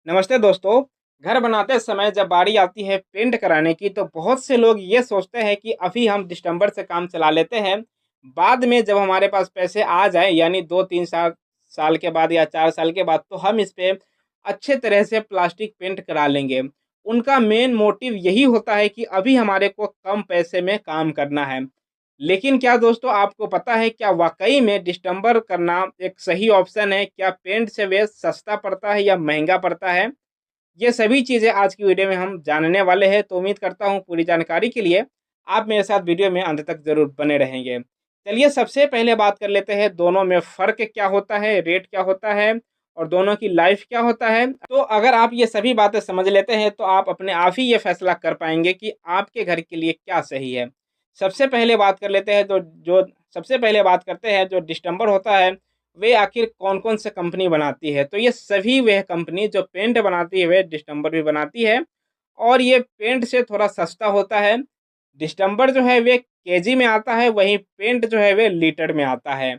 नमस्ते दोस्तों। घर बनाते समय जब बारी आती है पेंट कराने की तो बहुत से लोग ये सोचते हैं कि अभी हम दिसंबर से काम चला लेते हैं। बाद में जब हमारे पास पैसे आ जाएँ यानी 2-3 साल साल के बाद या 4 साल के बाद तो हम इस पे अच्छे तरह से प्लास्टिक पेंट करा लेंगे। उनका मेन मोटिव यही होता है कि अभी हमारे को कम पैसे में काम करना है। लेकिन क्या दोस्तों आपको पता है क्या वाक़ई में डिस्टेंबर करना एक सही ऑप्शन है? क्या पेंट से वे सस्ता पड़ता है या महँगा पड़ता है? ये सभी चीज़ें आज की वीडियो में हम जानने वाले हैं, तो उम्मीद करता हूँ पूरी जानकारी के लिए आप मेरे साथ वीडियो में अंत तक ज़रूर बने रहेंगे। चलिए सबसे पहले बात कर लेते हैं दोनों में फ़र्क क्या होता है, रेट क्या होता है और दोनों की लाइफ़ क्या होता है। तो अगर आप ये सभी बातें समझ लेते हैं तो आप अपने आप ही ये फैसला कर पाएँगे कि आपके घर के लिए क्या सही है। सबसे पहले बात कर लेते हैं जो सबसे पहले बात करते हैं जो डिस्टेंबर होता है वे आखिर कौन-कौन से कंपनी बनाती है? तो ये सभी वह कंपनी जो पेंट बनाती है, वे डिस्टेंबर भी बनाती है और ये पेंट से थोड़ा सस्ता होता है। डिस्टेंबर जो है वे केजी में आता है, वहीं पेंट जो है वे लीटर में आता है।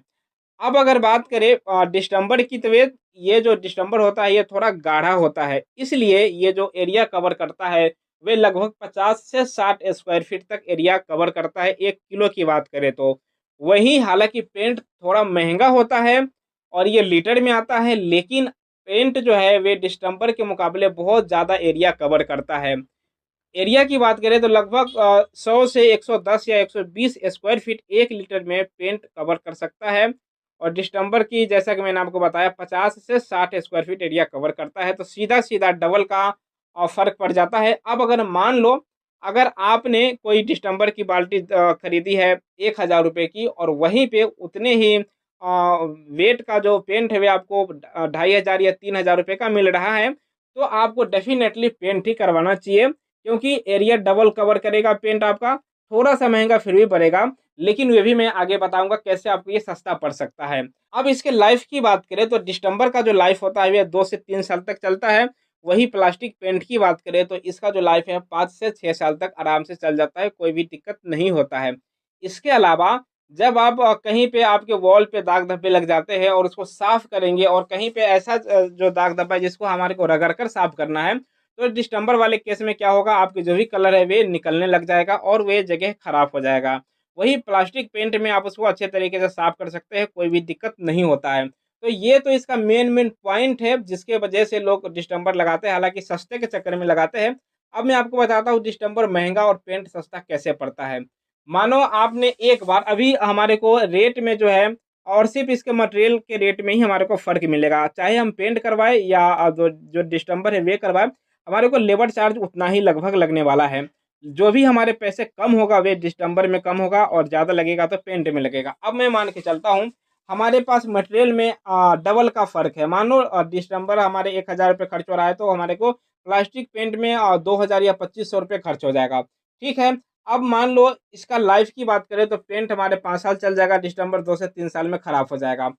अब अगर बात करें डिस्टेंबर की तो ये जो डिस्टेंबर होता है ये थोड़ा गाढ़ा होता है। इसलिए ये जो एरिया कवर करता है, वे लगभग 50 से 60 स्क्वायर फीट तक एरिया कवर करता है 1 किलो की बात करें तो। वहीं हालाँकि पेंट थोड़ा महँगा होता है और ये लीटर में आता है, लेकिन पेंट जो है वे डिस्टेंबर के मुकाबले बहुत ज़्यादा एरिया कवर करता है। एरिया की बात करें तो लगभग 100 से 110 या 120 स्क्वायर फीट 1 लीटर में पेंट कवर कर सकता है और डिस्टेंबर की जैसा कि मैंने आपको बताया 50 से 60 स्क्वायर फीट एरिया कवर करता है, तो सीधा-सीधा डबल का फ़र्क पड़ जाता है। अब अगर मान लो अगर आपने कोई डिस्टेंबर की बाल्टी खरीदी है ₹1000 की और वहीं पे उतने ही वेट का जो पेंट है, वे आपको 2500 या ₹3000 का मिल रहा है, तो आपको डेफ़िनेटली पेंट ही करवाना चाहिए। क्योंकि एरिया डबल कवर करेगा पेंट आपका, थोड़ा-सा महँगा फिर भी पड़ेगा, लेकिन वे भी मैं आगे बताऊँगा कैसे आपको ये सस्ता पड़ सकता है। अब इसके लाइफ़ की बात करें तो डिस्टेंबर का जो लाइफ़ होता है ये 2 से 3 साल तक चलता है, वहीं प्लास्टिक पेंट की बात करें तो इसका जो लाइफ़ है 5 से 6 साल तक आराम से चल जाता है, कोई भी दिक्कत नहीं होता है। इसके अलावा जब आप कहीं पे आपके वॉल पे दाग धब्बे लग जाते हैं और उसको साफ़ करेंगे और कहीं पे ऐसा जो दाग धब्बा है जिसको हमारे को रगड़ कर साफ़ करना है, तो डिस्टेंबर वाले केस में क्या होगा आपके जो भी कलर है वे निकलने लग जाएगा और वे जगह खराब हो जाएगा। वहीं प्लास्टिक पेंट में आप उसको अच्छे तरीके से साफ कर सकते हैं, कोई भी दिक्कत नहीं होता है। तो ये तो इसका मेन पॉइंट है जिसके वजह से लोग डिस्टेंबर लगाते हैं, हालाँकि सस्ते के चक्कर में लगाते हैं। अब मैं आपको बताता हूँ डिस्टेंबर महँगा और पेंट सस्ता कैसे पड़ता है। मानो आपने एक बार अभी हमारे को रेट में जो है और सिर्फ़ इसके मटेरियल के रेट में ही हमारे को फ़र्क मिलेगा। चाहे हम पेंट करवाएँ या जो जो डिस्टेंबर है वे करवाएँ, हमारे को लेबर चार्ज उतना ही लगभग लगने वाला है। जो भी हमारे पैसे कम होगा वे डिस्टेंबर में कम होगा और ज़्यादा लगेगा तो पेंट में लगेगा। अब मैं मान के चलता हूँ, हमारे पास मटेरियल में डबल का फ़र्क है। मान लो डिस्टेंबर हमारे ₹1000 खर्च हो रहा है तो हमारे को प्लास्टिक पेंट में 2000 या ₹2500 खर्च हो जाएगा। ठीक है? अब मान लो इसका लाइफ़ की बात करें तो पेंट हमारे 5 साल चल जाएगा, डिस्टेंबर 2 से 3 साल में खराब हो जाएगा।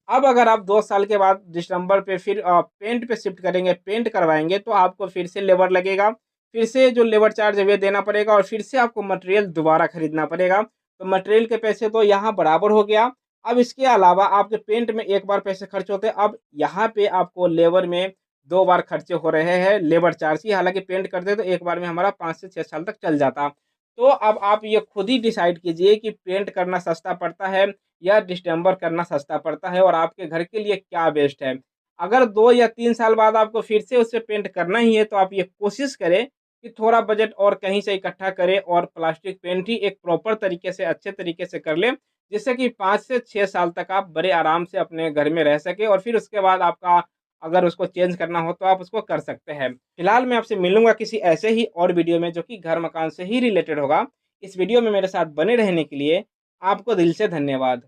अब अगर आप 2 साल के बाद दिसंबर पे फिर पेंट पे शिफ्ट करेंगे, पेंट करवाएँगे तो आपको फिर से लेबर लगेगा, फिर से जो लेबर चार्ज है वे देना पड़ेगा और फिर से आपको मटेरियल दोबारा खरीदना पड़ेगा। तो मटेरियल के पैसे तो यहाँ बराबर हो गया। अब इसके अलावा आपके पेंट में एक बार पैसे खर्च होते हैं, अब यहाँ पे आपको लेबर में 2 बार खर्चे हो रहे हैं लेबर चार्ज की। हालाँकि पेंट करते तो एक बार में हमारा 5 से 6 साल तक चल जाता। तो अब आप ये खुद ही डिसाइड कीजिए कि पेंट करना सस्ता पड़ता है या डिस्टेंबर करना सस्ता पड़ता है और आपके घर के लिए क्या बेस्ट है। अगर 2 या 3 साल बाद आपको फिर से उससे पेंट करना ही है, तो आप ये कोशिश करें कि थोड़ा बजट और कहीं से इकट्ठा करें और प्लास्टिक पेंट ही एक प्रॉपर तरीके से, अच्छे तरीके से कर लें, जिससे कि 5 से 6 साल तक आप बड़े आराम से अपने घर में रह सकें और फिर उसके बाद आपका अगर उसको चेंज करना हो, तो आप उसको कर सकते हैं। फिलहाल मैं आपसे मिलूँगा किसी ऐसे ही और वीडियो में जो कि घर-मकान से ही रिलेटेड होगा। इस वीडियो में मेरे साथ बने रहने के लिए आपको दिल से धन्यवाद।